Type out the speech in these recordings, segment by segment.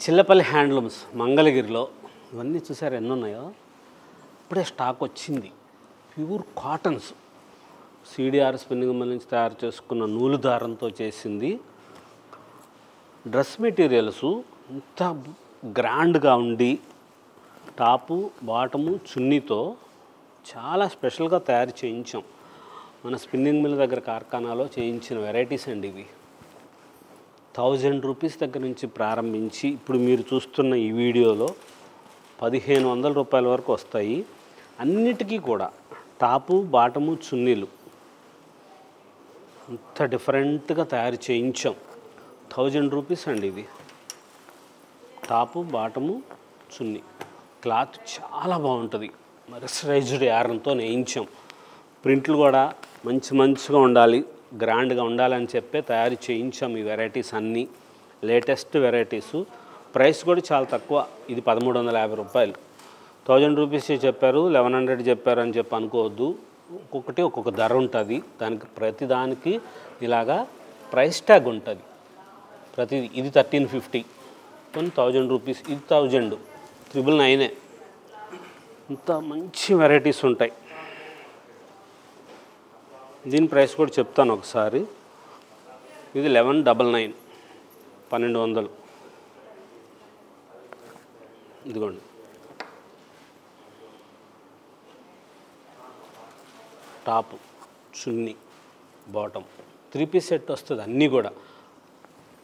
Chillapalli handlooms మంగళగిరిలో ఇవన్నీ చూసారు ఎన్ని ఉన్నాయో. ఇప్పుడే స్టాక్ వచ్చింది. Pure cottons, CDR spinning mill నుంచి తయారు చేసుకున్న నూలు దారంతో చేసింది. డ్రెస్ మెటీరియల్స్ ఇంత గ్రాండ్గా ఉండి టాపు బాటము చున్నీతో చాలా స్పెషల్గా తయారు చేయించాం. మన స్పిన్నింగ్ మిల్ దగ్గర కార్ఖానాలో చేయించిన వెరైటీస్ అండి ఇవి. 1000 రూపీస్ దగ్గర నుంచి ప్రారంభించి ఇప్పుడు మీరు చూస్తున్న ఈ వీడియోలో 1500 రూపాయల వరకు వస్తాయి. అన్నిటికీ కూడా టాపు బాటము చున్నీలు ఇంత డిఫరెంట్గా తయారు చేయించాం. 1000 రూపీస్ అండి ఇది. టాపు బాటము చున్నీ క్లాత్ చాలా బాగుంటుంది. మెర్సరైజ్డ్ యారన్తో నేయించాం. ప్రింట్లు కూడా మంచిగా ఉండాలి, గ్రాండ్గా ఉండాలని చెప్పే తయారు చేయించాం. ఈ వెరైటీస్ అన్నీ లేటెస్ట్ వెరైటీసు. ప్రైస్ కూడా చాలా తక్కువ. ఇది 1350 రూపాయలు. 1000 రూపీస్ చెప్పారు, 1100 చెప్పారు అని చెప్పి అనుకోవద్దు. ఒక్కొక్కటి ఒక్కొక్క ధర ఉంటుంది. ప్రతిదానికి ఇలాగా ప్రైస్ ట్యాగ్ ఉంటుంది. ప్రతిది ఇది 1350, కొన్ని 1000 రూపీస్, ఇది 1000, 999. ఇంత మంచి వెరైటీస్ ఉంటాయి. దీని ప్రైస్ కూడా చెప్తాను ఒకసారి. ఇది 1199, 1200. ఇదిగోండి, టాపు చున్నీ బాటమ్ 3 పీస్ సెట్ వస్తుంది. అన్నీ కూడా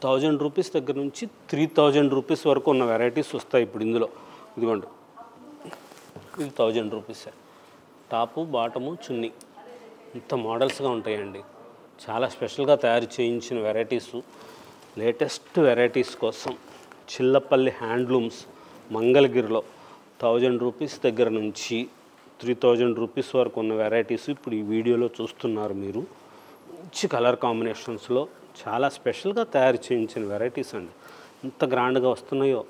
1000 రూపీస్ దగ్గర నుంచి 3000 రూపీస్ వరకు ఉన్న వెరైటీస్ వస్తాయి ఇప్పుడు ఇందులో. ఇదిగోండి, ఇది 1000 రూపీస్. టాపు బాటము చున్నీ ఇంత మోడల్స్గా ఉంటాయండి. చాలా స్పెషల్గా తయారు చేయించిన వెరైటీసు. లేటెస్ట్ వెరైటీస్ కోసం చిల్లపల్లి హ్యాండ్లూమ్స్ మంగళగిరిలో 1000 రూపీస్ దగ్గర నుంచి 3000 రూపీస్ వరకు ఉన్న వెరైటీస్ ఇప్పుడు ఈ వీడియోలో చూస్తున్నారు మీరు. మంచి కలర్ కాంబినేషన్స్లో చాలా స్పెషల్గా తయారు చేయించిన వెరైటీస్ అండి. ఎంత గ్రాండ్గా వస్తున్నాయో,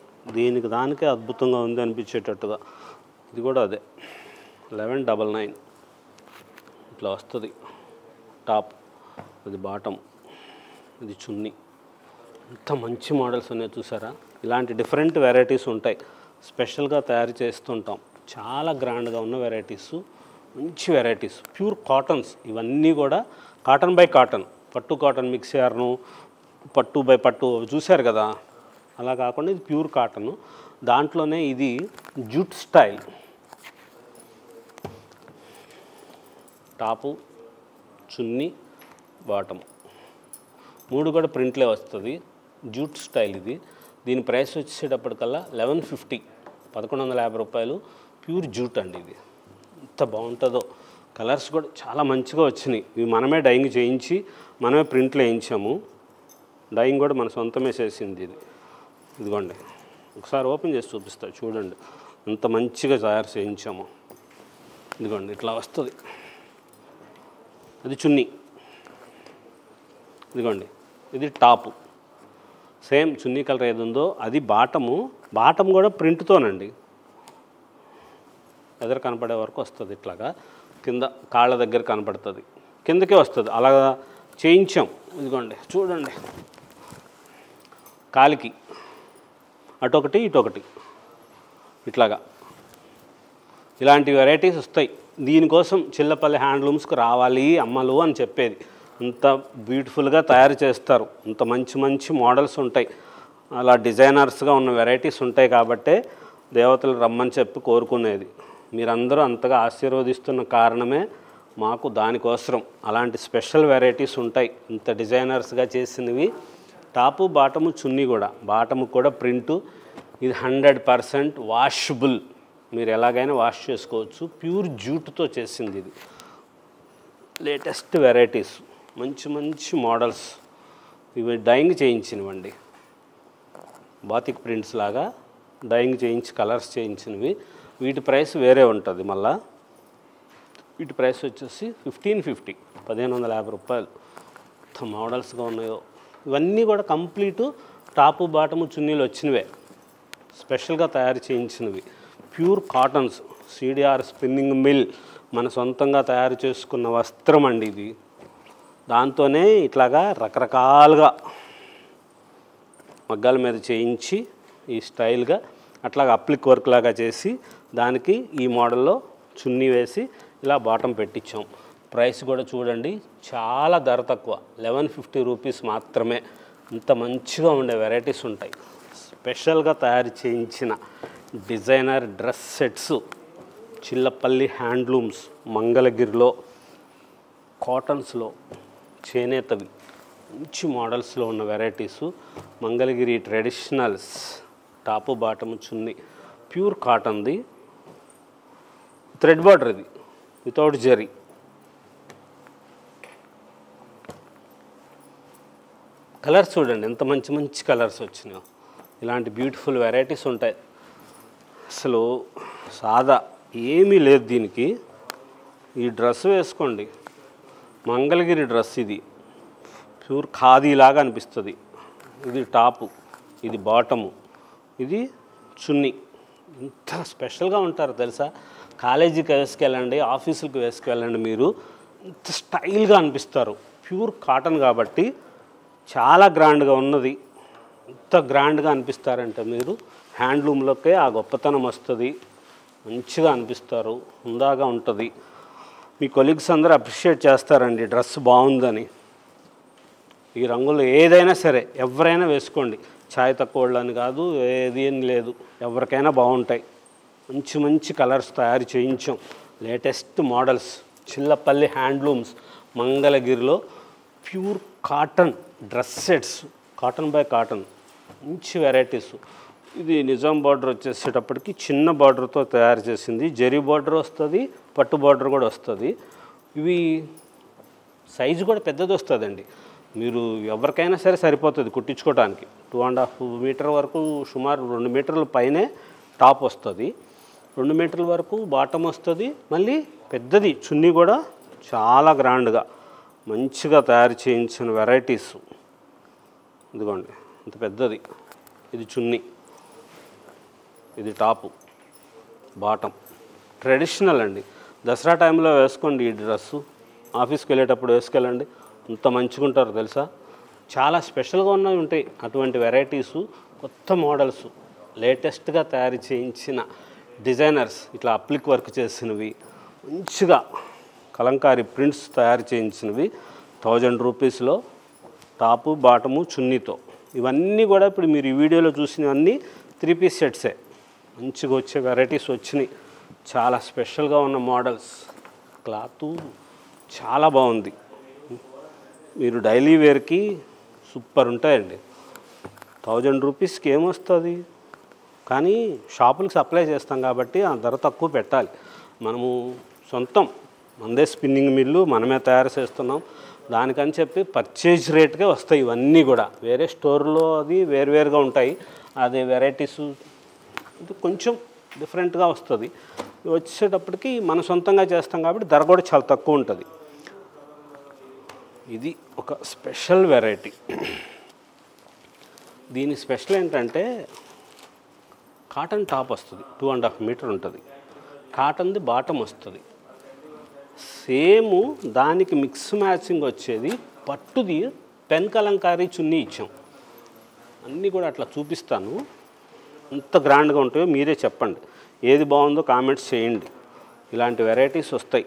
దానికే అద్భుతంగా ఉంది అనిపించేటట్టుగా. ఇది కూడా అదే 1199 ఇట్లా వస్తుంది. టాప్, ఇది బాటమ్, ఇది చున్నీ. ఇంత మంచి మోడల్స్ ఉన్నాయి చూసారా. ఇలాంటి డిఫరెంట్ వెరైటీస్ ఉంటాయి. స్పెషల్గా తయారు చేస్తుంటాం. చాలా గ్రాండ్గా ఉన్న వెరైటీస్, మంచి వెరైటీస్. ప్యూర్ కాటన్స్ ఇవన్నీ కూడా. కాటన్ బై కాటన్, పట్టు కాటన్ మిక్స్ యార్ను, పట్టు బై పట్టు చూశారు కదా, అలా కాకుండా ఇది ప్యూర్ కాటన్. దాంట్లోనే ఇది జూట్ స్టైల్. టాపు చున్నీ బాటమ్ 3 కూడా ప్రింట్లే వస్తుంది. జూట్ స్టైల్ ఇది. దీని ప్రైస్ వచ్చేటప్పటికల్లా 1150, 1150 రూపాయలు. ప్యూర్ జూట్ అండి ఇది. ఎంత బాగుంటుందో. కలర్స్ కూడా చాలా మంచిగా వచ్చినాయి. ఇవి మనమే డైయింగ్ చేయించి మనమే ప్రింట్లు వేయించాము. డైయింగ్ కూడా మన సొంతమే చేసింది ఇది. ఇదిగోండి, ఒకసారి ఓపెన్ చేసి చూపిస్తా చూడండి ఎంత మంచిగా తయారు చేయించాము. ఇదిగోండి, ఇట్లా వస్తుంది. అది చున్నీ. ఇదిగోండి, ఇది టాపు. సేమ్ చున్నీ కలర్ ఏది ఉందో అది బాటము. బాటమ్ కూడా ప్రింట్తోనండి. ఎదురు కనపడే వరకు వస్తుంది. ఇట్లాగా కింద కాళ్ళ దగ్గర కనపడుతుంది, కిందకే వస్తుంది. అలాగా చేయించాం. ఇదిగోండి చూడండి, కాలికి అటొకటి ఇటొకటి ఇట్లాగా ఇలాంటి వెరైటీస్ వస్తాయి. దీనికోసం చిల్లపల్లి హ్యాండ్లూమ్స్కి రావాలి అమ్మలు అని చెప్పేది. అంత బ్యూటిఫుల్గా తయారు చేస్తారు. అంత మంచి మోడల్స్ ఉంటాయి. అలా డిజైనర్స్గా ఉన్న వెరైటీస్ ఉంటాయి కాబట్టే దేవతలు రమ్మని చెప్పి కోరుకునేది. మీరందరూ అంతగా ఆశీర్వదిస్తున్న కారణమే మాకు దానికోసం అలాంటి స్పెషల్ వెరైటీస్ ఉంటాయి. ఇంత డిజైనర్స్గా చేసినవి. టాపు బాటము చున్నీ కూడా. బాటము కూడా ప్రింటు. ఇది 100% వాషబుల్. మీరు ఎలాగైనా వాష్ చేసుకోవచ్చు. ప్యూర్ జూట్తో చేసింది ఇది. లేటెస్ట్ వెరైటీస్, మంచి మోడల్స్. ఇవి డైయింగ్ చేయించినవండి. బాతిక్ ప్రింట్స్ లాగా డైయింగ్ చేయించి కలర్స్ చేయించినవి. వీటి ప్రైస్ వేరే ఉంటుంది. మళ్ళా వీటి ప్రైస్ వచ్చేసి 1550, 1550 రూపాయలు. ఎంత మోడల్స్గా ఉన్నాయో. ఇవన్నీ కూడా కంప్లీటు టాపు బాటము చున్నీలు వచ్చినవే, స్పెషల్గా తయారు చేయించినవి. Pure cottons, CDR spinning mill మన సొంతంగా తయారు చేసుకున్న వస్త్రం అండి ఇది. దాంతోనే ఇట్లాగా రకరకాలుగా మగ్గాల మీద చేయించి ఈ స్టైల్గా అట్లాగా అప్లిక్ వర్క్ లాగా చేసి దానికి ఈ మోడల్లో చున్నీ వేసి ఇలా బాటమ్ పెట్టించాం. ప్రైస్ కూడా చూడండి చాలా ధర తక్కువ, 1150 రూపీస్ మాత్రమే. ఇంత మంచిగా ఉండే వెరైటీస్ ఉంటాయి. స్పెషల్గా తయారు చేయించిన designer dress sets, Chillapalli handlooms, మంగళగిరిలో కాటన్స్లో చేనేతవి మంచి మోడల్స్లో ఉన్న varieties. Mangalagiri traditionals top bottom chunni pure కాటన్ది, థ్రెడ్ బార్డర్, ఇది వితౌట్ జరీ. కలర్స్ చూడండి ఎంత మంచి మంచి కలర్స్ వచ్చినాయో. ఇలాంటి బ్యూటిఫుల్ వెరైటీస్ ఉంటాయి. అసలు సాదా ఏమీ లేదు దీనికి. ఈ డ్రెస్ వేసుకోండి, మంగళగిరి డ్రెస్, ఇది ప్యూర్ ఖాదీలాగా అనిపిస్తుంది. ఇది టాపు, ఇది బాటము, ఇది చున్నీ. ఇంత స్పెషల్గా ఉంటారు తెలుసా. కాలేజీకి వేసుకెళ్ళండి, ఆఫీసులకు వేసుకెళ్ళండి, మీరు ఇంత స్టైల్గా అనిపిస్తారు. ప్యూర్ కాటన్ కాబట్టి చాలా గ్రాండ్గా ఉన్నది. ఇంత గ్రాండ్గా అనిపిస్తారంటే మీరు హ్యాండ్లూమ్లోకే ఆ గొప్పతనం వస్తుంది. మంచిగా అనిపిస్తారు, హుందాగా ఉంటుంది. మీ కొలీగ్స్ అందరూ అప్రిషియేట్ చేస్తారండి డ్రెస్ బాగుందని. ఈ రంగులు ఏదైనా సరే ఎవరైనా వేసుకోండి, ఛాయ్ తక్కువ వాళ్ళని కాదు, ఏది అని లేదు, ఎవరికైనా బాగుంటాయి. మంచి మంచి కలర్స్ తయారు చేయించాం. లేటెస్ట్ మోడల్స్, చిల్లపల్లి హ్యాండ్లూమ్స్, మంగళగిరిలో pure cotton dress sets, cotton by cotton, మంచి వెరైటీస్. ఇది నిజాం బార్డర్ వచ్చేసేటప్పటికి చిన్న బార్డర్తో తయారు చేసింది. జరీ బార్డర్ వస్తుంది, పట్టు బార్డర్ కూడా వస్తుంది. ఇవి సైజు కూడా పెద్దది వస్తుందండి. మీరు ఎవరికైనా సరే సరిపోతుంది కుట్టించుకోవడానికి. 2.5 మీటర్ వరకు, సుమారు 2 మీటర్ల పైనే టాప్ వస్తుంది, 2 మీటర్ల వరకు బాటమ్ వస్తుంది. మళ్ళీ పెద్దది చున్నీ కూడా చాలా గ్రాండ్గా మంచిగా తయారు చేయించిన వెరైటీస్. ఇదిగోండి ఇంత పెద్దది, ఇది చున్నీ, ఇది టాపు, బాటమ్. ట్రెడిషనల్ అండి. దసరా టైంలో వేసుకోండి ఈ డ్రెస్సు, ఆఫీస్కి వెళ్ళేటప్పుడు వేసుకెళ్ళండి, ఇంత మంచిగా ఉంటారు తెలుసా. చాలా స్పెషల్గా ఉన్నవి ఉంటాయి అటువంటి వెరైటీసు. కొత్త మోడల్స్, లేటెస్ట్గా తయారు చేయించిన డిజైనర్స్, ఇట్లా అప్లిక్ వర్క్ చేసినవి, మంచిగా కలంకారీ ప్రింట్స్ తయారు చేయించినవి. 1000 రూపీస్లో టాపు బాటము చున్నీతో. ఇవన్నీ కూడా ఇప్పుడు మీరు ఈ వీడియోలో చూసినవన్నీ 3 పీస్ సెట్సే. మంచిగా వచ్చే వెరైటీస్ వచ్చినాయి, చాలా స్పెషల్గా ఉన్న మోడల్స్. క్లాతు చాలా బాగుంది. మీరు డైలీ వేర్కి సూపర్ ఉంటాయండి. 1000 రూపీస్కి ఏమొస్తుంది, కానీ షాపులకు సప్లై చేస్తాం కాబట్టి ఆ ధర తక్కువ పెట్టాలి. మనము సొంతం, మనదే స్పిన్నింగ్ మిల్లు, మనమే తయారు చేస్తున్నాం. దానికని చెప్పి పర్చేజ్ రేట్కే వస్తాయి ఇవన్నీ కూడా. వేరే స్టోర్లో అది వేరువేరుగా ఉంటాయి. అదే వెరైటీస్ ఇది కొంచెం డిఫరెంట్గా వస్తుంది. వచ్చేటప్పటికి మన సొంతంగా చేస్తాం కాబట్టి ధర కూడా చాలా తక్కువ ఉంటుంది. ఇది ఒక స్పెషల్ వెరైటీ. దీని స్పెషల్ ఏంటంటే కాటన్ టాప్ వస్తుంది, 2.5 మీటర్ ఉంటుంది. కాటన్ది బాటమ్ వస్తుంది. సేమ్ దానికి మిక్స్ మ్యాచింగ్ వచ్చేది పట్టుది పెన్ కలంకారీ చున్నీ ఇచ్చాం. అన్నీ కూడా అట్లా చూపిస్తాను. ఎంత గ్రాండ్గా ఉంటాయో మీరే చెప్పండి. ఏది బాగుందో కామెంట్స్ చేయండి. ఇలాంటి వెరైటీస్ వస్తాయి,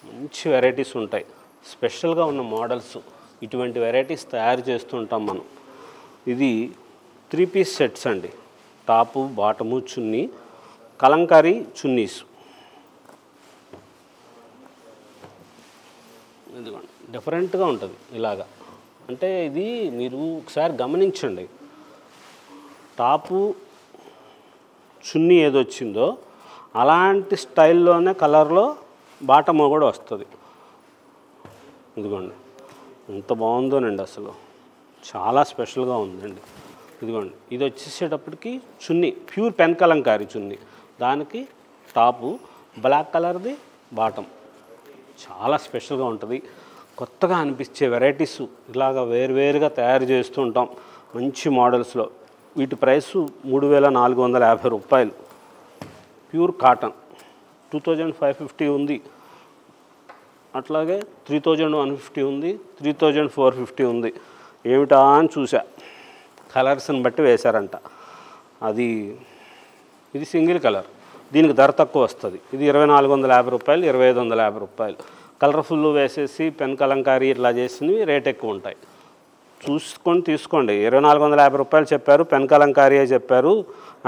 మంచి వెరైటీస్ ఉంటాయి, స్పెషల్గా ఉన్న మోడల్స్. ఇటువంటి వెరైటీస్ తయారు చేస్తుంటాం మనం. ఇది 3 పీస్ సెట్స్ అండి. టాపు బాటము చున్నీ, కలంకారీ చున్నీస్. ఇదిగోండి డిఫరెంట్గా ఉంటుంది ఇలాగా. అంటే ఇది మీరు ఒకసారి గమనించండి, టాపు చున్నీ ఏదొచ్చిందో అలాంటి స్టైల్లోనే కలర్లో బాటమ్ కూడా వస్తుంది. ఇదిగోండి ఎంత బాగుందోనండి, అసలు చాలా స్పెషల్గా ఉందండి. ఇదిగోండి ఇది వచ్చేసేటప్పటికి చున్నీ ప్యూర్ పెన్ కలంకారీ చున్నీ, దానికి టాపు బ్లాక్ కలర్ది బాటమ్. చాలా స్పెషల్గా ఉంటుంది. కొత్తగా అనిపించే వెరైటీస్ ఇలాగ వేరువేరుగా తయారు చేస్తూ ఉంటాం మంచి మోడల్స్లో. వీటి ప్రైసు 3450 రూపాయలు. ప్యూర్ కాటన్ 2550 ఉంది, అట్లాగే 3150 ఉంది, 3450 ఉంది. ఏమిటా అని చూసా, కలర్స్ని బట్టి వేశారంట. అది ఇది సింగిల్ కలర్, దీనికి ధర తక్కువ వస్తుంది. ఇది 2450 రూపాయలు, 2550 రూపాయలు. కలర్ఫుల్ వేసేసి పెన్ కలంకారీ ఇట్లా చేసినవి రేట్ ఎక్కువ ఉంటాయి. చూసుకొని తీసుకోండి. 2450 రూపాయలు చెప్పారు, పెన్ కలంకారీయే చెప్పారు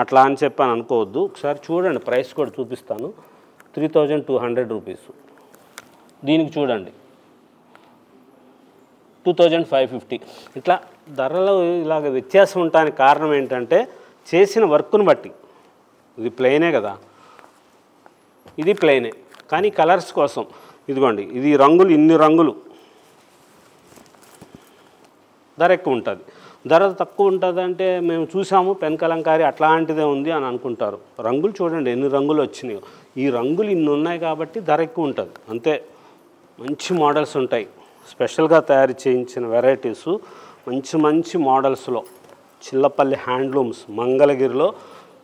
అట్లా అని చెప్పాను అనుకోవద్దు. ఒకసారి చూడండి, ప్రైస్ కూడా చూపిస్తాను. 3200 రూపీస్. దీనికి చూడండి 2550. ఇట్లా ధరలో ఇలాగ వ్యత్యాసం ఉండడానికి కారణం ఏంటంటే చేసిన వర్క్ను బట్టి. ఇది ప్లెయినే కదా, ఇది ప్లెయినే, కానీ కలర్స్ కోసం ఇదిగోండి ఇది రంగులు, ఇన్ని రంగులు ధర ఎక్కువ ఉంటుంది. ధర తక్కువ ఉంటుంది అంటే మేము చూసాము పెన్ కలంకారీ అట్లాంటిదే ఉంది అని అనుకుంటారు. రంగులు చూడండి ఎన్ని రంగులు వచ్చినాయో. ఈ రంగులు ఇన్ని ఉన్నాయి కాబట్టి ధర ఎక్కువ ఉంటుంది అంతే. మంచి మోడల్స్ ఉంటాయి, స్పెషల్గా తయారు చేయించిన వెరైటీసు మంచి మంచి మోడల్స్లో. చిల్లపల్లి హ్యాండ్లూమ్స్ మంగళగిరిలో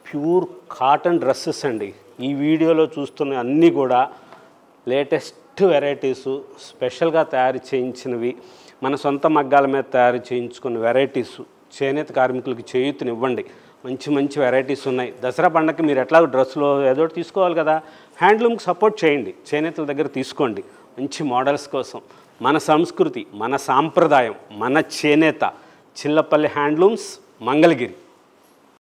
ప్యూర్ కాటన్ డ్రెస్సెస్ అండి. ఈ వీడియోలో చూస్తున్న అన్నీ కూడా లేటెస్ట్ వెరైటీసు, స్పెషల్గా తయారు చేయించినవి, మన సొంత మగ్గాల మీద తయారు చేయించుకున్న వెరైటీసు. చేనేత కార్మికులకి చేయూతనివ్వండి. మంచి మంచి వెరైటీస్ ఉన్నాయి. దసరా పండగకి మీరు ఎట్లా డ్రెస్సులో ఏదో తీసుకోవాలి కదా, హ్యాండ్లూమ్కి సపోర్ట్ చేయండి, చేనేతల దగ్గర తీసుకోండి మంచి మోడల్స్ కోసం. మన సంస్కృతి, మన సాంప్రదాయం, మన చేనేత. చిల్లపల్లి హ్యాండ్లూమ్స్ మంగళగిరి.